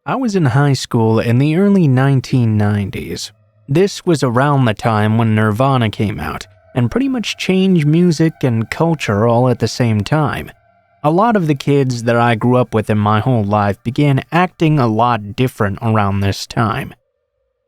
I was in high school in the early 1990s. This was around the time when Nirvana came out and pretty much changed music and culture all at the same time. A lot of the kids that I grew up with in my whole life began acting a lot different around this time.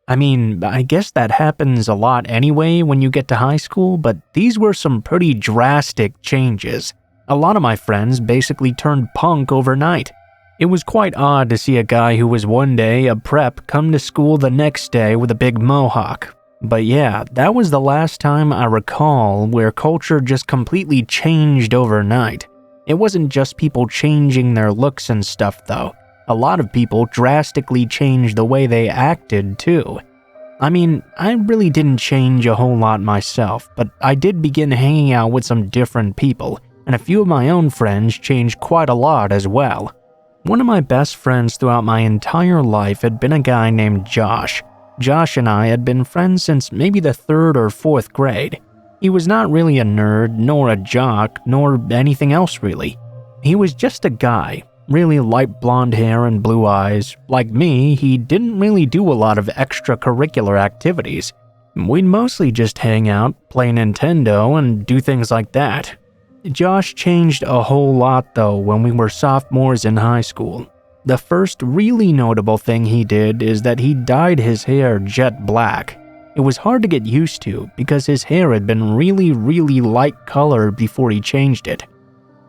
I mean, I guess that happens a lot anyway when you get to high school, but these were some pretty drastic changes. A lot of my friends basically turned punk overnight. It was quite odd to see a guy who was one day a prep come to school the next day with a big mohawk. But yeah, that was the last time I recall where culture just completely changed overnight. It wasn't just people changing their looks and stuff though. A lot of people drastically changed the way they acted too. I mean, I really didn't change a whole lot myself, but I did begin hanging out with some different people, and a few of my own friends changed quite a lot as well. One of my best friends throughout my entire life had been a guy named Josh. Josh and I had been friends since maybe the 3rd or 4th grade. He was not really a nerd, nor a jock, nor anything else really. He was just a guy, really light blonde hair and blue eyes. Like me, he didn't really do a lot of extracurricular activities. We'd mostly just hang out, play Nintendo, and do things like that. Josh changed a whole lot though when we were sophomores in high school. The first really notable thing he did is that he dyed his hair jet black. It was hard to get used to because his hair had been really light color before he changed it.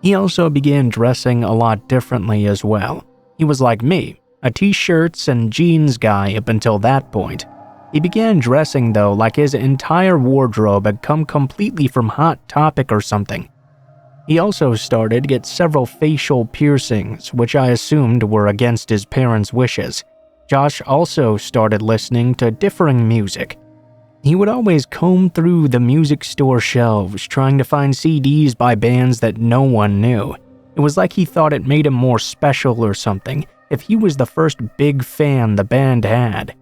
He also began dressing a lot differently as well. He was like me, a t-shirts and jeans guy up until that point. He began dressing though like his entire wardrobe had come completely from Hot Topic or something. He also started to get several facial piercings, which I assumed were against his parents' wishes. Josh also started listening to differing music. He would always comb through the music store shelves trying to find CDs by bands that no one knew. It was like he thought it made him more special or something if he was the first big fan the band had.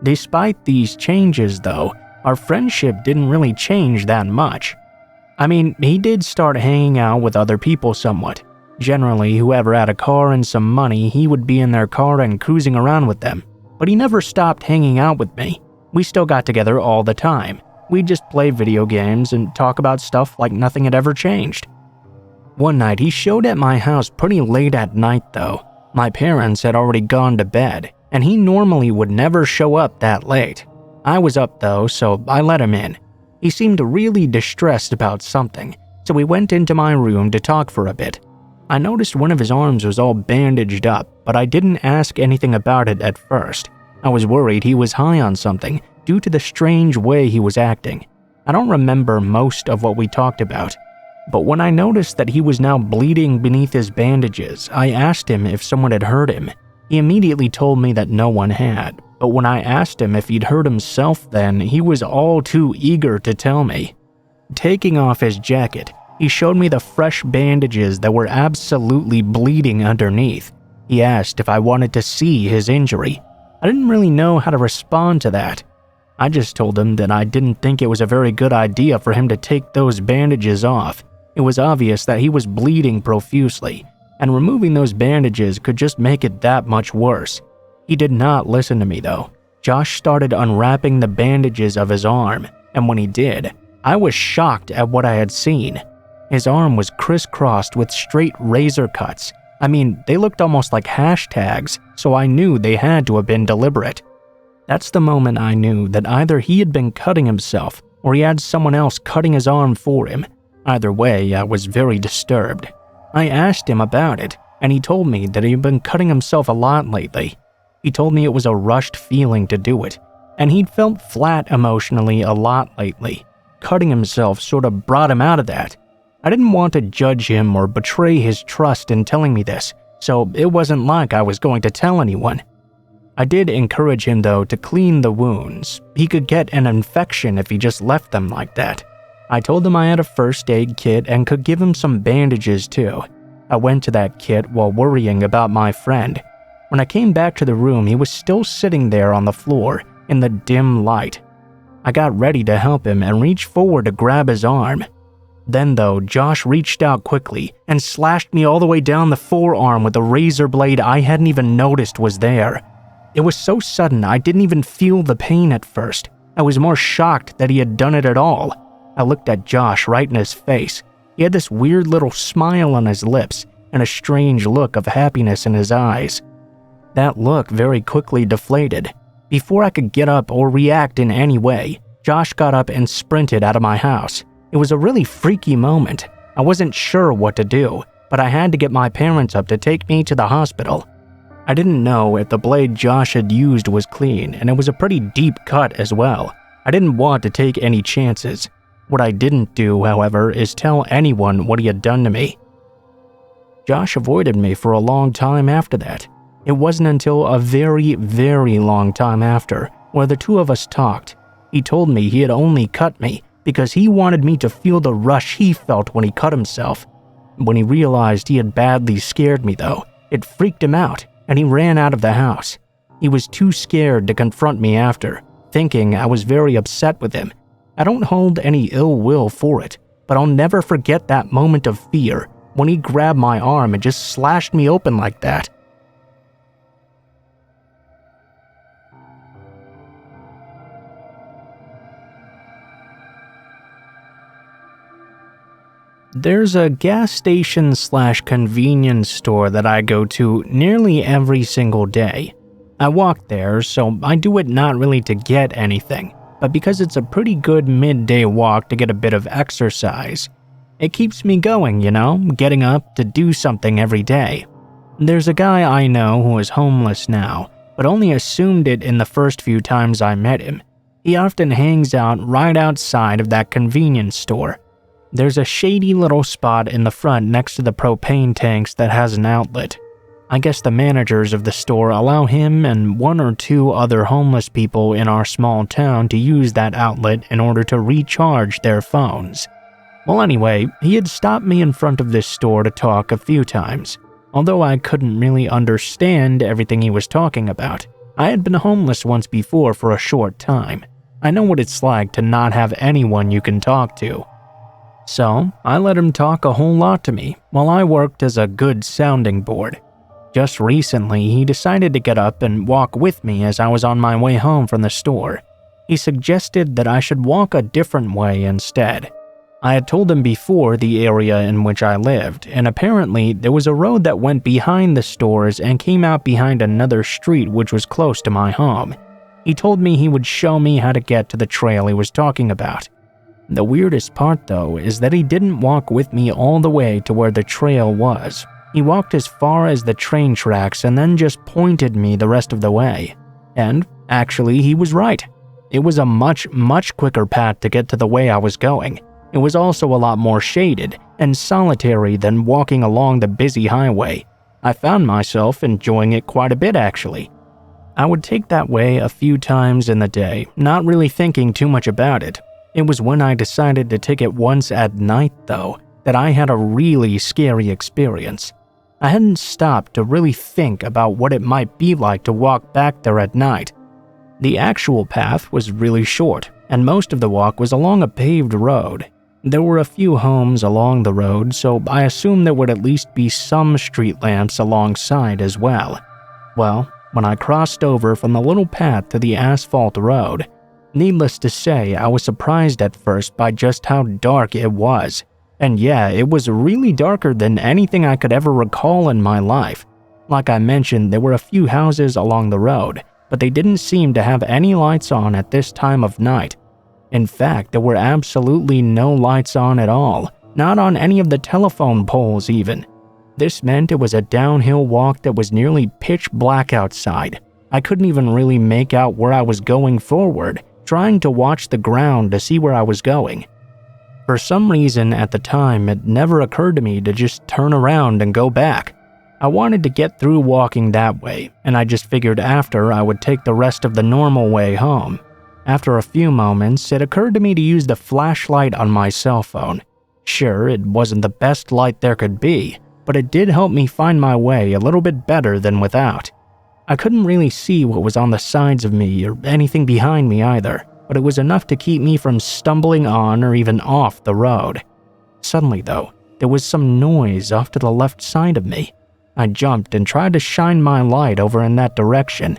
Despite these changes though, our friendship didn't really change that much. I mean, he did start hanging out with other people somewhat. Generally, whoever had a car and some money, he would be in their car and cruising around with them. But he never stopped hanging out with me. We still got together all the time. We'd just play video games and talk about stuff like nothing had ever changed. One night, he showed at my house pretty late at night though. My parents had already gone to bed, and he normally would never show up that late. I was up though, so I let him in. He seemed really distressed about something, so we went into my room to talk for a bit. I noticed one of his arms was all bandaged up, but I didn't ask anything about it at first. I was worried he was high on something due to the strange way he was acting. I don't remember most of what we talked about, but when I noticed that he was now bleeding beneath his bandages, I asked him if someone had hurt him. He immediately told me that no one had. But when I asked him if he'd hurt himself then, he was all too eager to tell me. Taking off his jacket, he showed me the fresh bandages that were absolutely bleeding underneath. He asked if I wanted to see his injury. I didn't really know how to respond to that. I just told him that I didn't think it was a very good idea for him to take those bandages off. It was obvious that he was bleeding profusely, and removing those bandages could just make it that much worse. He did not listen to me though. Josh started unwrapping the bandages of his arm, and when he did, I was shocked at what I had seen. His arm was crisscrossed with straight razor cuts. I mean, they looked almost like hashtags, so I knew they had to have been deliberate. That's the moment I knew that either he had been cutting himself or he had someone else cutting his arm for him. Either way, I was very disturbed. I asked him about it, and he told me that he had been cutting himself a lot lately. He told me it was a rushed feeling to do it, and he'd felt flat emotionally a lot lately. Cutting himself sort of brought him out of that. I didn't want to judge him or betray his trust in telling me this, so it wasn't like I was going to tell anyone. I did encourage him though to clean the wounds. He could get an infection if he just left them like that. I told him I had a first aid kit and could give him some bandages too. I went to that kit while worrying about my friend. When I came back to the room, he was still sitting there on the floor in the dim light. I got ready to help him and reached forward to grab his arm. Then though, Josh reached out quickly and slashed me all the way down the forearm with a razor blade I hadn't even noticed was there. It was so sudden I didn't even feel the pain at first. I was more shocked that he had done it at all. I looked at Josh right in his face. He had this weird little smile on his lips and a strange look of happiness in his eyes. That look very quickly deflated. Before I could get up or react in any way, Josh got up and sprinted out of my house. It was a really freaky moment. I wasn't sure what to do, but I had to get my parents up to take me to the hospital. I didn't know if the blade Josh had used was clean, and it was a pretty deep cut as well. I didn't want to take any chances. What I didn't do, however, is tell anyone what he had done to me. Josh avoided me for a long time after that. It wasn't until a very, very long time after where the two of us talked. He told me he had only cut me because he wanted me to feel the rush he felt when he cut himself. When he realized he had badly scared me though, it freaked him out and he ran out of the house. He was too scared to confront me after, thinking I was very upset with him. I don't hold any ill will for it, but I'll never forget that moment of fear when he grabbed my arm and just slashed me open like that. There's a gas station / convenience store that I go to nearly every single day. I walk there, so I do it not really to get anything, but because it's a pretty good midday walk to get a bit of exercise. It keeps me going, getting up to do something every day. There's a guy I know who is homeless now, but only assumed it in the first few times I met him. He often hangs out right outside of that convenience store. There's a shady little spot in the front next to the propane tanks that has an outlet. I guess the managers of the store allow him and 1 or 2 other homeless people in our small town to use that outlet in order to recharge their phones. Well, anyway, he had stopped me in front of this store to talk a few times. Although I couldn't really understand everything he was talking about, I had been homeless once before for a short time. I know what it's like to not have anyone you can talk to. So, I let him talk a whole lot to me while I worked as a good sounding board. Just recently, he decided to get up and walk with me as I was on my way home from the store. He suggested that I should walk a different way instead. I had told him before the area in which I lived, and apparently there was a road that went behind the stores and came out behind another street which was close to my home. He told me he would show me how to get to the trail he was talking about. The weirdest part though is that he didn't walk with me all the way to where the trail was. He walked as far as the train tracks and then just pointed me the rest of the way. And actually he was right. It was a much quicker path to get to the way I was going. It was also a lot more shaded and solitary than walking along the busy highway. I found myself enjoying it quite a bit actually. I would take that way a few times in the day, not really thinking too much about it. It was when I decided to take it once at night, though, that I had a really scary experience. I hadn't stopped to really think about what it might be like to walk back there at night. The actual path was really short, and most of the walk was along a paved road. There were a few homes along the road, so I assumed there would at least be some street lamps alongside as well. Well, when I crossed over from the little path to the asphalt road, needless to say, I was surprised at first by just how dark it was. And yeah, it was really darker than anything I could ever recall in my life. Like I mentioned, there were a few houses along the road, but they didn't seem to have any lights on at this time of night. In fact, there were absolutely no lights on at all, not on any of the telephone poles even. This meant it was a downhill walk that was nearly pitch black outside. I couldn't even really make out where I was going forward, trying to watch the ground to see where I was going. For some reason at the time, it never occurred to me to just turn around and go back. I wanted to get through walking that way, and I just figured after I would take the rest of the normal way home. After a few moments, it occurred to me to use the flashlight on my cell phone. Sure, it wasn't the best light there could be, but it did help me find my way a little bit better than without. I couldn't really see what was on the sides of me or anything behind me either, but it was enough to keep me from stumbling on or even off the road. Suddenly though, there was some noise off to the left side of me. I jumped and tried to shine my light over in that direction.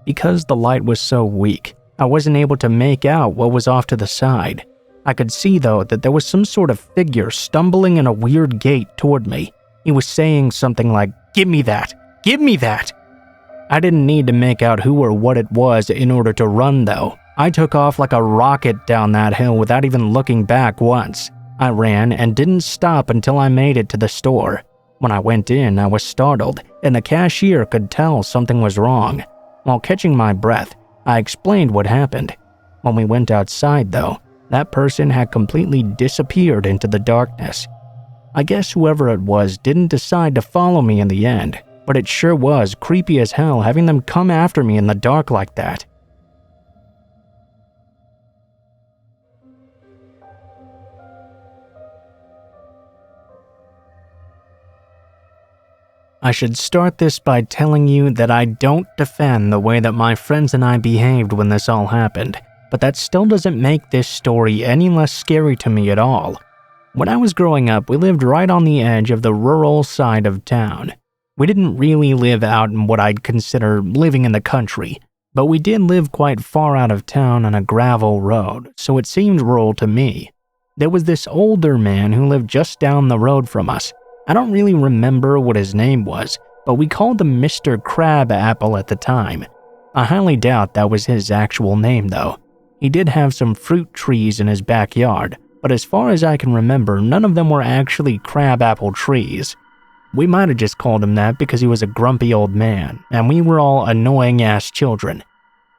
Because the light was so weak, I wasn't able to make out what was off to the side. I could see, though, that there was some sort of figure stumbling in a weird gait toward me. He was saying something like, "Give me that! Give me that!" I didn't need to make out who or what it was in order to run, though. I took off like a rocket down that hill without even looking back once. I ran and didn't stop until I made it to the store. When I went in, I was startled, and the cashier could tell something was wrong. While catching my breath, I explained what happened. When we went outside, though, that person had completely disappeared into the darkness. I guess whoever it was didn't decide to follow me in the end, but it sure was creepy as hell having them come after me in the dark like that. I should start this by telling you that I don't defend the way that my friends and I behaved when this all happened, but that still doesn't make this story any less scary to me at all. When I was growing up, we lived right on the edge of the rural side of town. We didn't really live out in what I'd consider living in the country, but we did live quite far out of town on a gravel road, so it seemed rural to me. There was this older man who lived just down the road from us. I don't really remember what his name was, but we called him Mr. Crabapple at the time. I highly doubt that was his actual name, though. He did have some fruit trees in his backyard, but as far as I can remember, none of them were actually crabapple trees. We might have just called him that because he was a grumpy old man, and we were all annoying-ass children.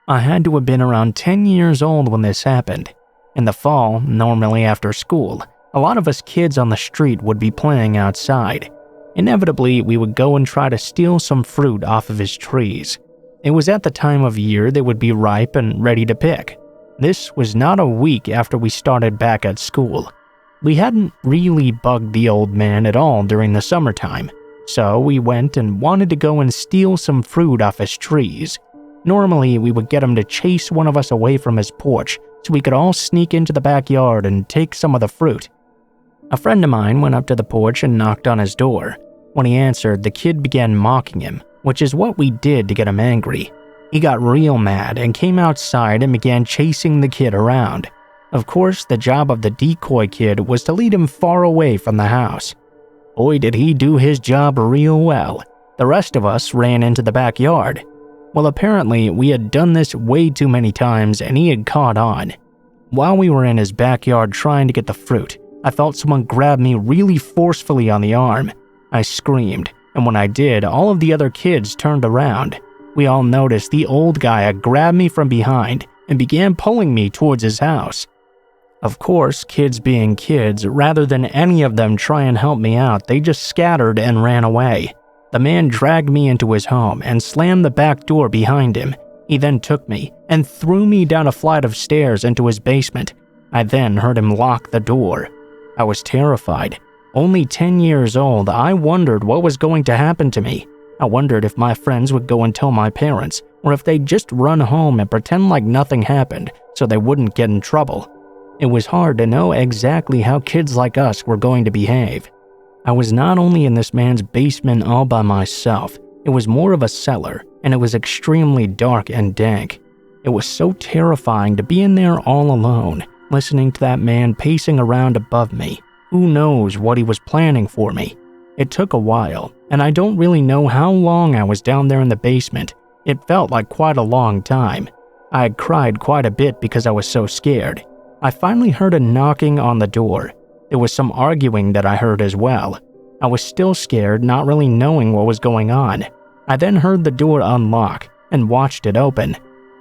I had to have been around 10 years old when this happened. In the fall, normally after school, a lot of us kids on the street would be playing outside. Inevitably, we would go and try to steal some fruit off of his trees. It was at the time of year they would be ripe and ready to pick. This was not a week after we started back at school. We hadn't really bugged the old man at all during the summertime, so we went and wanted to go and steal some fruit off his trees. Normally, we would get him to chase one of us away from his porch so we could all sneak into the backyard and take some of the fruit. A friend of mine went up to the porch and knocked on his door. When he answered, the kid began mocking him, which is what we did to get him angry. He got real mad and came outside and began chasing the kid around. Of course, the job of the decoy kid was to lead him far away from the house. Boy, did he do his job real well. The rest of us ran into the backyard. Well, apparently, we had done this way too many times and he had caught on. While we were in his backyard trying to get the fruit, I felt someone grab me really forcefully on the arm. I screamed, and when I did, all of the other kids turned around. We all noticed the old guy had grabbed me from behind and began pulling me towards his house. Of course, kids being kids, rather than any of them try and help me out, they just scattered and ran away. The man dragged me into his home and slammed the back door behind him. He then took me and threw me down a flight of stairs into his basement. I then heard him lock the door. I was terrified. Only 10 years old, I wondered what was going to happen to me. I wondered if my friends would go and tell my parents, or if they'd just run home and pretend like nothing happened so they wouldn't get in trouble. It was hard to know exactly how kids like us were going to behave. I was not only in this man's basement all by myself, it was more of a cellar, and it was extremely dark and dank. It was so terrifying to be in there all alone, listening to that man pacing around above me. Who knows what he was planning for me? It took a while, and I don't really know how long I was down there in the basement. It felt like quite a long time. I had cried quite a bit because I was so scared. I finally heard a knocking on the door. There was some arguing that I heard as well. I was still scared, not really knowing what was going on. I then heard the door unlock and watched it open.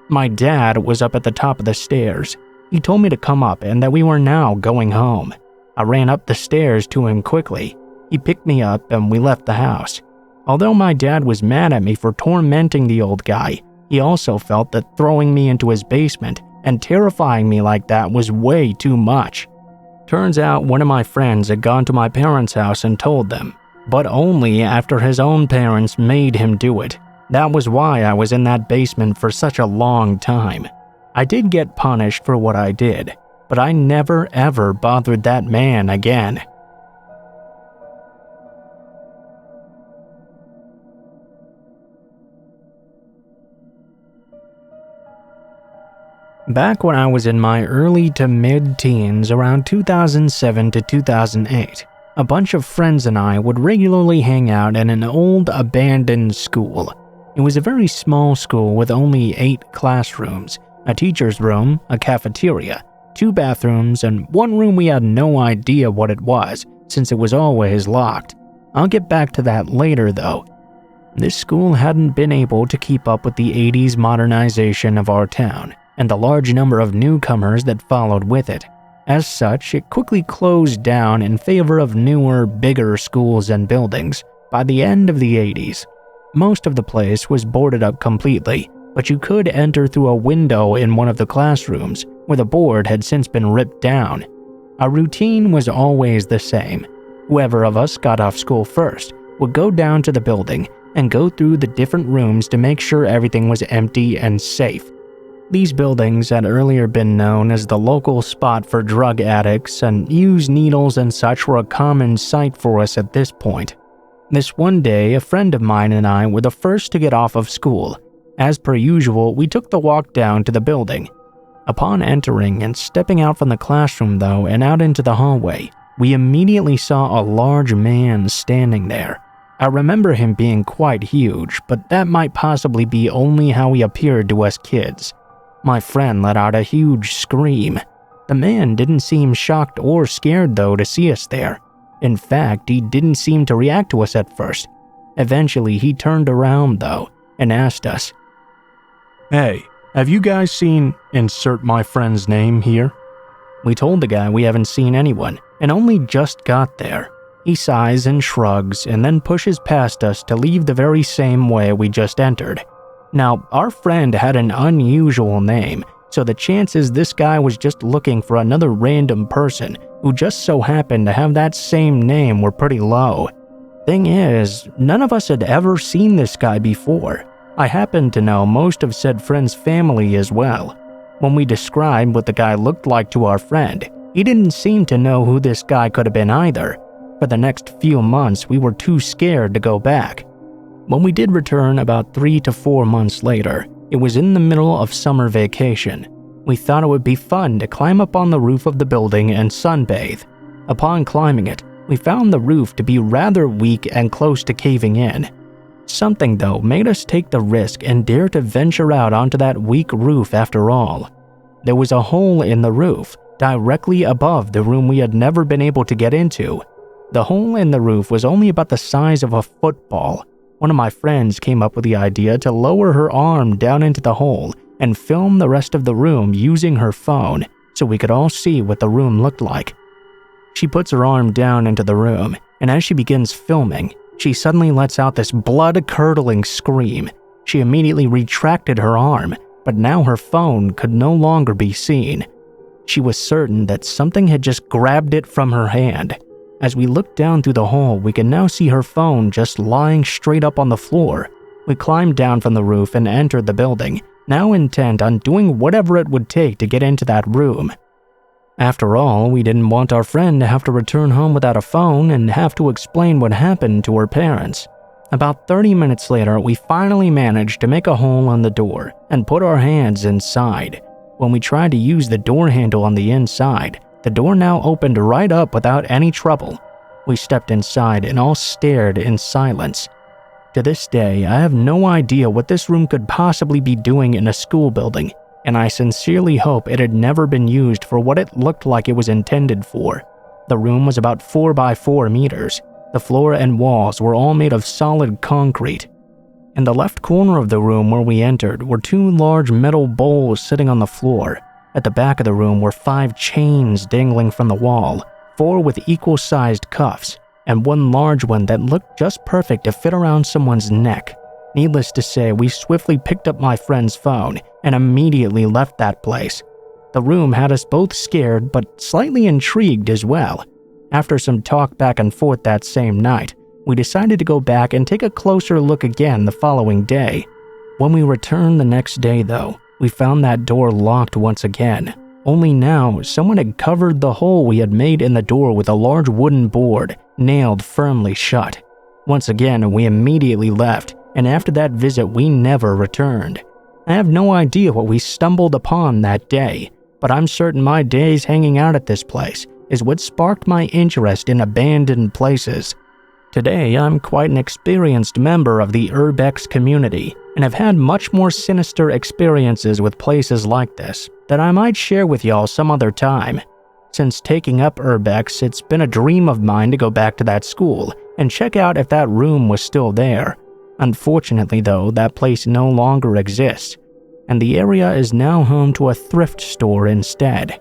My dad was up at the top of the stairs. He told me to come up and that we were now going home. I ran up the stairs to him quickly. He picked me up and we left the house. Although my dad was mad at me for tormenting the old guy, he also felt that throwing me into his basement and terrifying me like that was way too much. Turns out one of my friends had gone to my parents' house and told them, but only after his own parents made him do it. That was why I was in that basement for such a long time. I did get punished for what I did, but I never ever bothered that man again. Back when I was in my early to mid-teens, around 2007 to 2008, a bunch of friends and I would regularly hang out in an old abandoned school. It was a very small school with only 8 classrooms, a teacher's room, a cafeteria, 2 bathrooms, and one room we had no idea what it was since it was always locked. I'll get back to that later though. This school hadn't been able to keep up with the 80s modernization of our town and the large number of newcomers that followed with it. As such, it quickly closed down in favor of newer, bigger schools and buildings by the end of the 80s. Most of the place was boarded up completely, but you could enter through a window in one of the classrooms where the board had since been ripped down. Our routine was always the same. Whoever of us got off school first would go down to the building and go through the different rooms to make sure everything was empty and safe. These buildings had earlier been known as the local spot for drug addicts, and used needles and such were a common sight for us at this point. This one day, a friend of mine and I were the first to get off of school. As per usual, we took the walk down to the building. Upon entering and stepping out from the classroom though and out into the hallway, we immediately saw a large man standing there. I remember him being quite huge, but that might possibly be only how he appeared to us kids. My friend let out a huge scream. The man didn't seem shocked or scared though to see us there. In fact, he didn't seem to react to us at first. Eventually, he turned around though and asked us, "Hey, have you guys seen insert my friend's name here?" We told the guy we haven't seen anyone and only just got there. He sighs and shrugs and then pushes past us to leave the very same way we just entered. Now, our friend had an unusual name, so the chances this guy was just looking for another random person who just so happened to have that same name were pretty low. Thing is, none of us had ever seen this guy before. I happened to know most of said friend's family as well. When we described what the guy looked like to our friend, he didn't seem to know who this guy could have been either. For the next few months, we were too scared to go back. When we did return about 3 to 4 months later, it was in the middle of summer vacation. We thought it would be fun to climb up on the roof of the building and sunbathe. Upon climbing it, we found the roof to be rather weak and close to caving in. Something though made us take the risk and dare to venture out onto that weak roof after all. There was a hole in the roof, directly above the room we had never been able to get into. The hole in the roof was only about the size of a football. One of my friends came up with the idea to lower her arm down into the hole and film the rest of the room using her phone so we could all see what the room looked like. She puts her arm down into the room, and as she begins filming, she suddenly lets out this blood-curdling scream. She immediately retracted her arm, but now her phone could no longer be seen. She was certain that something had just grabbed it from her hand. As we looked down through the hole, we could now see her phone just lying straight up on the floor. We climbed down from the roof and entered the building, now intent on doing whatever it would take to get into that room. After all, we didn't want our friend to have to return home without a phone and have to explain what happened to her parents. About 30 minutes later, we finally managed to make a hole on the door and put our hands inside. When we tried to use the door handle on the inside, the door now opened right up without any trouble. We stepped inside and all stared in silence. To this day, I have no idea what this room could possibly be doing in a school building, and I sincerely hope it had never been used for what it looked like it was intended for. The room was about 4 by 4 meters. The floor and walls were all made of solid concrete. In the left corner of the room where we entered were 2 large metal bowls sitting on the floor. At the back of the room were 5 chains dangling from the wall, 4 with equal-sized cuffs, and 1 large one that looked just perfect to fit around someone's neck. Needless to say, we swiftly picked up my friend's phone and immediately left that place. The room had us both scared but slightly intrigued as well. After some talk back and forth that same night, we decided to go back and take a closer look again the following day. When we returned the next day though, we found that door locked once again. Only now, someone had covered the hole we had made in the door with a large wooden board, nailed firmly shut. Once again, we immediately left, and after that visit we never returned. I have no idea what we stumbled upon that day, but I'm certain my days hanging out at this place is what sparked my interest in abandoned places. Today, I'm quite an experienced member of the urbex community and have had much more sinister experiences with places like this that I might share with y'all some other time. Since taking up urbex, it's been a dream of mine to go back to that school and check out if that room was still there. Unfortunately though, that place no longer exists, and the area is now home to a thrift store instead.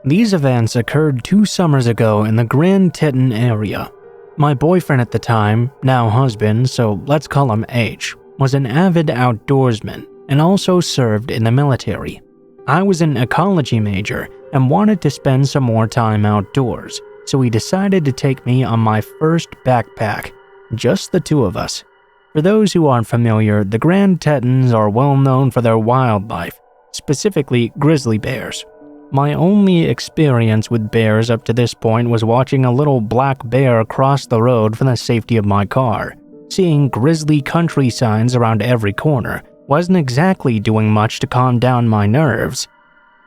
These events occurred 2 summers ago in the Grand Teton area. My boyfriend at the time, now husband, so let's call him H, was an avid outdoorsman and also served in the military. I was an ecology major and wanted to spend some more time outdoors, so he decided to take me on my first backpack, just the 2 of us. For those who aren't familiar, the Grand Tetons are well known for their wildlife, specifically grizzly bears. My only experience with bears up to this point was watching a little black bear cross the road from the safety of my car. Seeing grizzly country signs around every corner wasn't exactly doing much to calm down my nerves.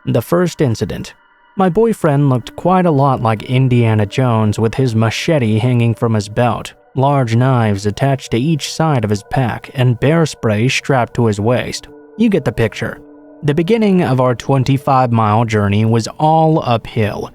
The first incident. My boyfriend looked quite a lot like Indiana Jones with his machete hanging from his belt, large knives attached to each side of his pack, and bear spray strapped to his waist. You get the picture. The beginning of our 25-mile journey was all uphill.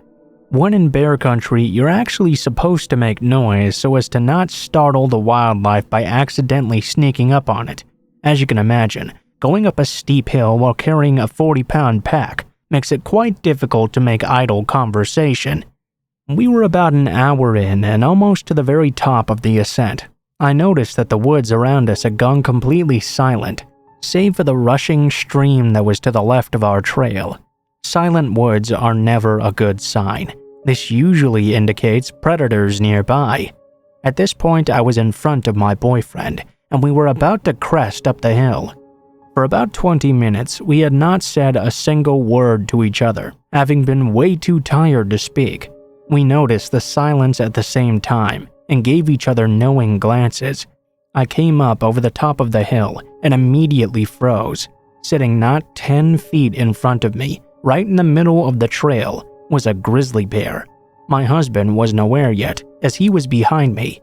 When in bear country, you're actually supposed to make noise so as to not startle the wildlife by accidentally sneaking up on it. As you can imagine, going up a steep hill while carrying a 40-pound pack makes it quite difficult to make idle conversation. We were about an hour in and almost to the very top of the ascent. I noticed that the woods around us had gone completely silent, save for the rushing stream that was to the left of our trail. Silent woods are never a good sign. This usually indicates predators nearby. At this point, I was in front of my boyfriend, and we were about to crest up the hill. For about 20 minutes, we had not said a single word to each other, having been way too tired to speak. We noticed the silence at the same time, and gave each other knowing glances. I came up over the top of the hill and immediately froze. Sitting not 10 feet in front of me, right in the middle of the trail, was a grizzly bear. My husband wasn't aware yet, as he was behind me.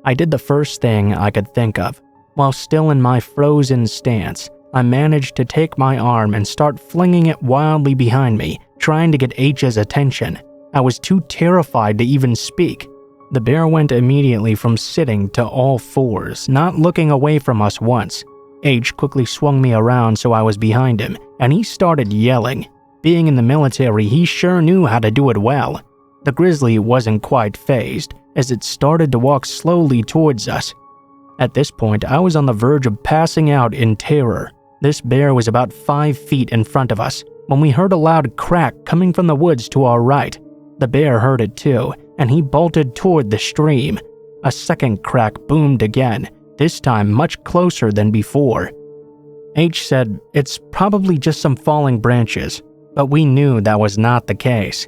I did the first thing I could think of. While still in my frozen stance, I managed to take my arm and start flinging it wildly behind me, trying to get H's attention. I was too terrified to even speak. The bear went immediately from sitting to all fours, not looking away from us once. H quickly swung me around so I was behind him, and he started yelling. Being in the military, he sure knew how to do it well. The grizzly wasn't quite fazed, as it started to walk slowly towards us. At this point, I was on the verge of passing out in terror. This bear was about 5 feet in front of us, when we heard a loud crack coming from the woods to our right. The bear heard it too, and he bolted toward the stream. A second crack boomed again, this time much closer than before. H said, "It's probably just some falling branches," but we knew that was not the case.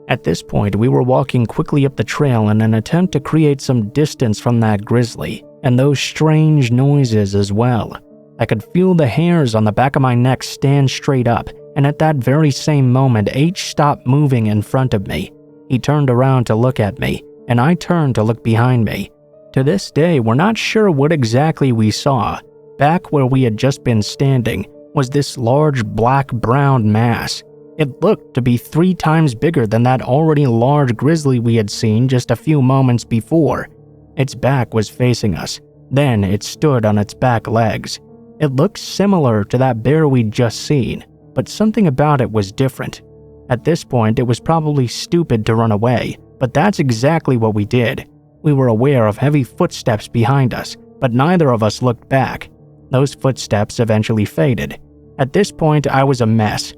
At this point, we were walking quickly up the trail in an attempt to create some distance from that grizzly, and those strange noises as well. I could feel the hairs on the back of my neck stand straight up, and at that very same moment, H stopped moving in front of me. He turned around to look at me, and I turned to look behind me. To this day, we're not sure what exactly we saw. Back where we had just been standing was this large black-brown mass. It looked to be 3 times bigger than that already large grizzly we had seen just a few moments before. Its back was facing us. Then it stood on its back legs. It looked similar to that bear we'd just seen, but something about it was different. At this point, it was probably stupid to run away, but that's exactly what we did. We were aware of heavy footsteps behind us, but neither of us looked back. Those footsteps eventually faded. At this point, I was a mess.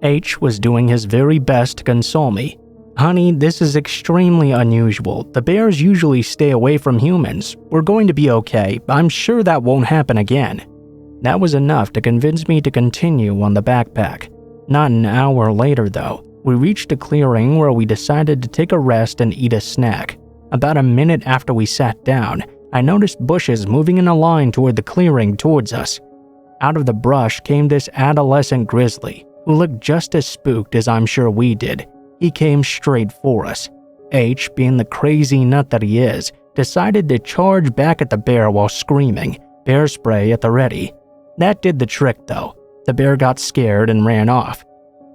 H was doing his very best to console me. "Honey, this is extremely unusual. The bears usually stay away from humans. We're going to be okay. I'm sure that won't happen again." That was enough to convince me to continue on the backpack. Not an hour later, though, We reached a clearing where we decided to take a rest and eat a snack. About a minute after we sat down, I noticed bushes moving in a line toward the clearing towards us. Out of the brush came this adolescent grizzly, who looked just as spooked as I'm sure we did. He came straight for us. H, being the crazy nut that he is, decided to charge back at the bear while screaming, bear spray at the ready. That did the trick though. The bear got scared and ran off.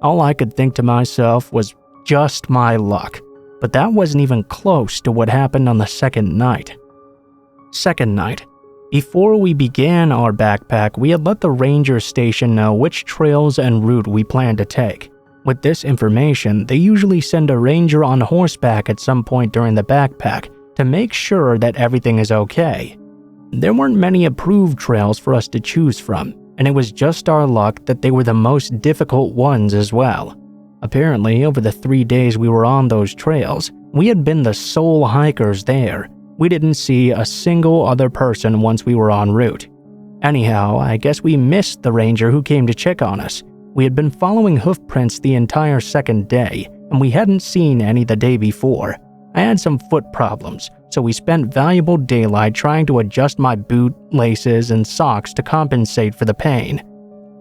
All I could think to myself was just my luck, but that wasn't even close to what happened on the second night. Second night. Before we began our backpack, we had let the ranger station know which trails and route we planned to take. With this information, they usually send a ranger on horseback at some point during the backpack to make sure that everything is okay. There weren't many approved trails for us to choose from, and it was just our luck that they were the most difficult ones as well. Apparently, over the 3 days we were on those trails, we had been the sole hikers there. We didn't see a single other person once we were en route. Anyhow, I guess we missed the ranger who came to check on us. We had been following hoof prints the entire second day, and we hadn't seen any the day before. I had some foot problems, so we spent valuable daylight trying to adjust my boot, laces, and socks to compensate for the pain.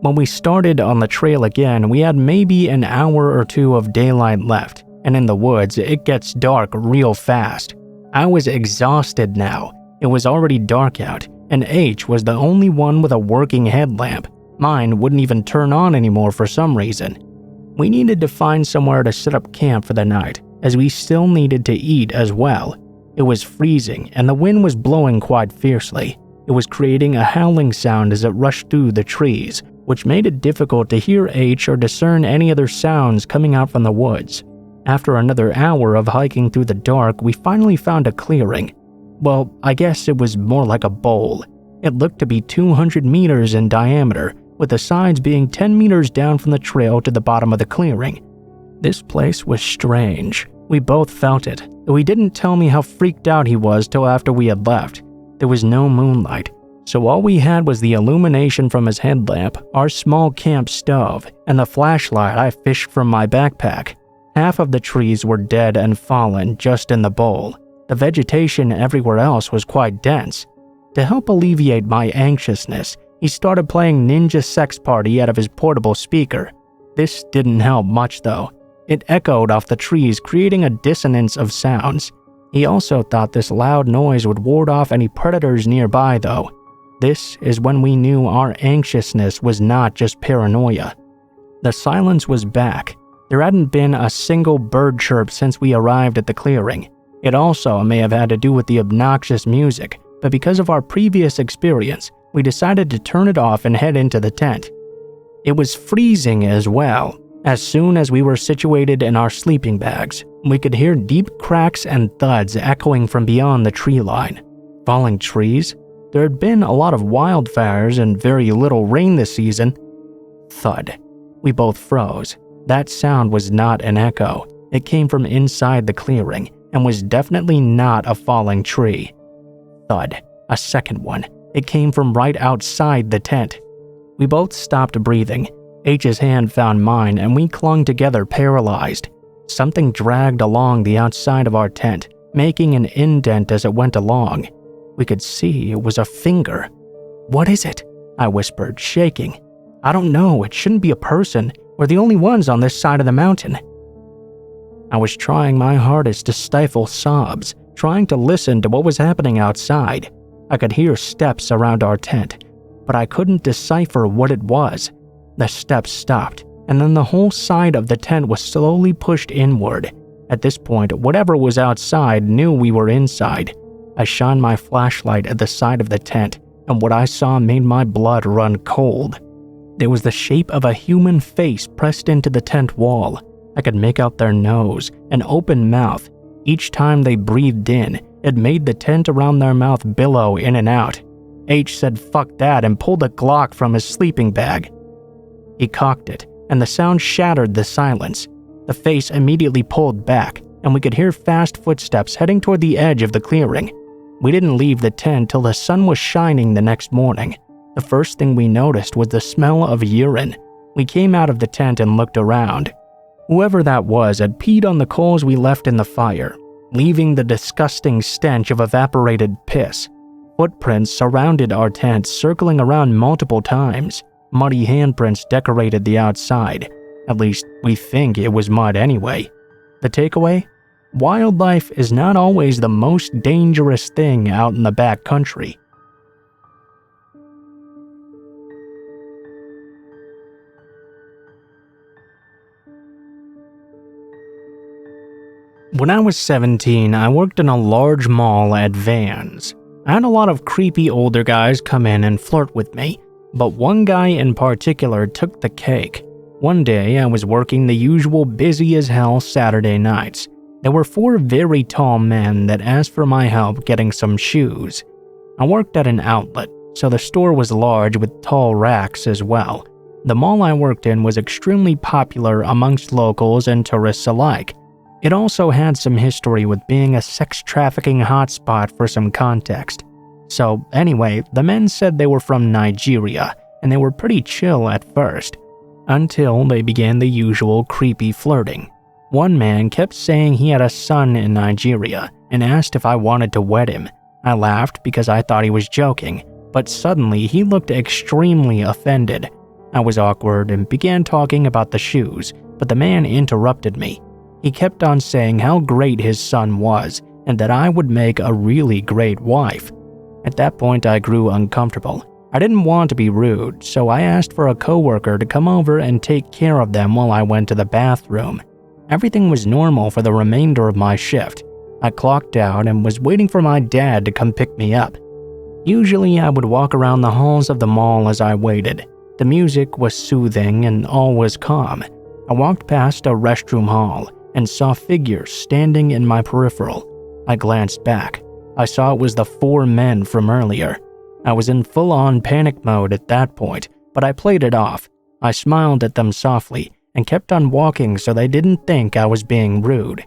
When we started on the trail again, we had maybe an hour or two of daylight left, and in the woods, it gets dark real fast. I was exhausted now. It was already dark out, and H was the only one with a working headlamp. Mine wouldn't even turn on anymore for some reason. We needed to find somewhere to set up camp for the night, as we still needed to eat as well. It was freezing, and the wind was blowing quite fiercely. It was creating a howling sound as it rushed through the trees, which made it difficult to hear H or discern any other sounds coming out from the woods. After another hour of hiking through the dark, we finally found a clearing. Well, I guess it was more like a bowl. It looked to be 200 meters in diameter, with the sides being 10 meters down from the trail to the bottom of the clearing. This place was strange. We both felt it, though he didn't tell me how freaked out he was till after we had left. There was no moonlight, so all we had was the illumination from his headlamp, our small camp stove, and the flashlight I fished from my backpack. Half of the trees were dead and fallen just in the bowl. The vegetation everywhere else was quite dense. To help alleviate my anxiousness, he started playing Ninja Sex Party out of his portable speaker. This didn't help much though. It echoed off the trees, creating a dissonance of sounds. He also thought this loud noise would ward off any predators nearby though. This is when we knew our anxiousness was not just paranoia. The silence was back. There hadn't been a single bird chirp since we arrived at the clearing. It also may have had to do with the obnoxious music, but because of our previous experience, we decided to turn it off and head into the tent. It was freezing as well. As soon as we were situated in our sleeping bags, we could hear deep cracks and thuds echoing from beyond the tree line. Falling trees? There had been a lot of wildfires and very little rain this season. Thud. We both froze. That sound was not an echo. It came from inside the clearing and was definitely not a falling tree. Thud. A second one. It came from right outside the tent. We both stopped breathing. H's hand found mine and we clung together paralyzed. Something dragged along the outside of our tent, making an indent as it went along. We could see it was a finger. "What is it?" I whispered, shaking. "I don't know. It shouldn't be a person. We're the only ones on this side of the mountain." I was trying my hardest to stifle sobs, trying to listen to what was happening outside. I could hear steps around our tent, but I couldn't decipher what it was. The steps stopped, and then the whole side of the tent was slowly pushed inward. At this point, whatever was outside knew we were inside. I shined my flashlight at the side of the tent, and what I saw made my blood run cold. There was the shape of a human face pressed into the tent wall. I could make out their nose, an open mouth. Each time they breathed in, it made the tent around their mouth billow in and out. H said fuck that and pulled a Glock from his sleeping bag. He cocked it, and the sound shattered the silence. The face immediately pulled back, and we could hear fast footsteps heading toward the edge of the clearing. We didn't leave the tent till the sun was shining the next morning. The first thing we noticed was the smell of urine. We came out of the tent and looked around. Whoever that was had peed on the coals we left in the fire, leaving the disgusting stench of evaporated piss. Footprints surrounded our tent, circling around multiple times. Muddy handprints decorated the outside. At least, we think it was mud anyway. The takeaway? Wildlife is not always the most dangerous thing out in the back country. When I was 17, I worked in a large mall at Vans. I had a lot of creepy older guys come in and flirt with me, but one guy in particular took the cake. One day, I was working the usual busy as hell Saturday nights. There were 4 very tall men that asked for my help getting some shoes. I worked at an outlet, so the store was large with tall racks as well. The mall I worked in was extremely popular amongst locals and tourists alike. It also had some history with being a sex trafficking hotspot for some context. So anyway, the men said they were from Nigeria, and they were pretty chill at first, until they began the usual creepy flirting. One man kept saying he had a son in Nigeria and asked if I wanted to wed him. I laughed because I thought he was joking, but suddenly he looked extremely offended. I was awkward and began talking about the shoes, but the man interrupted me. He kept on saying how great his son was and that I would make a really great wife. At that point, I grew uncomfortable. I didn't want to be rude, so I asked for a coworker to come over and take care of them while I went to the bathroom. Everything was normal for the remainder of my shift. I clocked out and was waiting for my dad to come pick me up. Usually, I would walk around the halls of the mall as I waited. The music was soothing and all was calm. I walked past a restroom hall and saw figures standing in my peripheral. I glanced back. I saw it was the 4 men from earlier. I was in full-on panic mode at that point, but I played it off. I smiled at them softly and kept on walking so they didn't think I was being rude.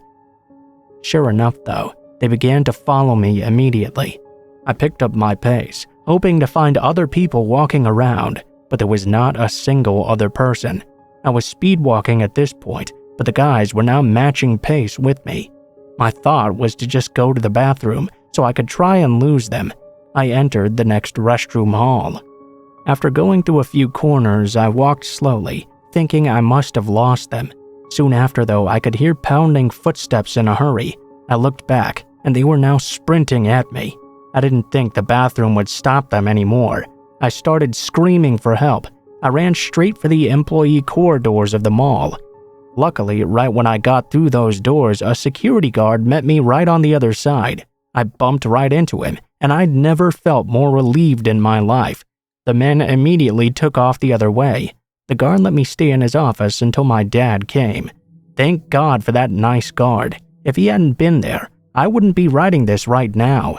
Sure enough though, they began to follow me immediately. I picked up my pace, hoping to find other people walking around, but there was not a single other person. I was speed walking at this point, but the guys were now matching pace with me. My thought was to just go to the bathroom so I could try and lose them. I entered the next restroom hall. After going through a few corners, I walked slowly, thinking I must have lost them. Soon after though, I could hear pounding footsteps in a hurry. I looked back, and they were now sprinting at me. I didn't think the bathroom would stop them anymore. I started screaming for help. I ran straight for the employee corridors of the mall. Luckily, right when I got through those doors, a security guard met me right on the other side. I bumped right into him, and I'd never felt more relieved in my life. The men immediately took off the other way. The guard let me stay in his office until my dad came. Thank God for that nice guard. If he hadn't been there, I wouldn't be writing this right now.